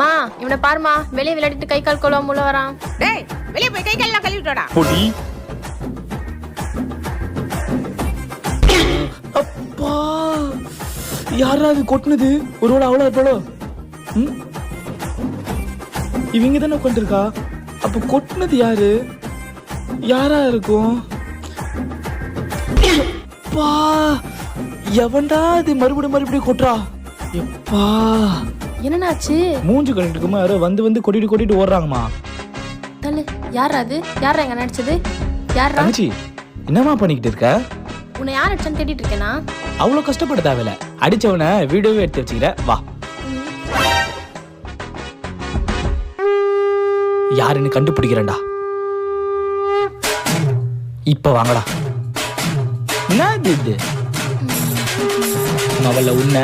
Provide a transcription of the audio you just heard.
மா இவனை பாருமா, வெளியே விளையாடிட்டு கை கால் கழுவாம உள்ள வரான். டேய் வெளியே போய் கை கால் கழுவிட்டோடா. பொடி அப்பா, யாரா அது கொட்டினது? ஒருவேளை அவ்வளோ இருப்பாளோ? இவங்க தானே உட்காந்துருக்கா. அப்ப கொட்டினது யாரு? யாரா இருக்கும்? எப்பா, எவன்டா இது மறுபடியும் கொட்டுறா? எப்பா, என்னன்னாச்சு? மூஞ்சி கழிட்டு இருக்குமா யாரோ வந்து கொட்டிட்டு ஓடுறாங்கம்மா. தள்ளு. யாரா அது? யாரா எங்க நடிச்சது? யாரா? தங்கச்சி என்னம்மா பண்ணிக்கிட்டு இருக்க? உன்னை யார் அடிச்சான்னு தேடிட்டு இருக்கேனா? அவ்வளோ கஷ்டப்பட தேவையில்ல, அடிச்சவனை வீடியோவே எடுத்து வச்சுக்கிற. வா, யாருன்னு கண்டுபிடிக்கிறேன்டா. இப்ப வாங்கடா. என்ன இது? அவள உன்ன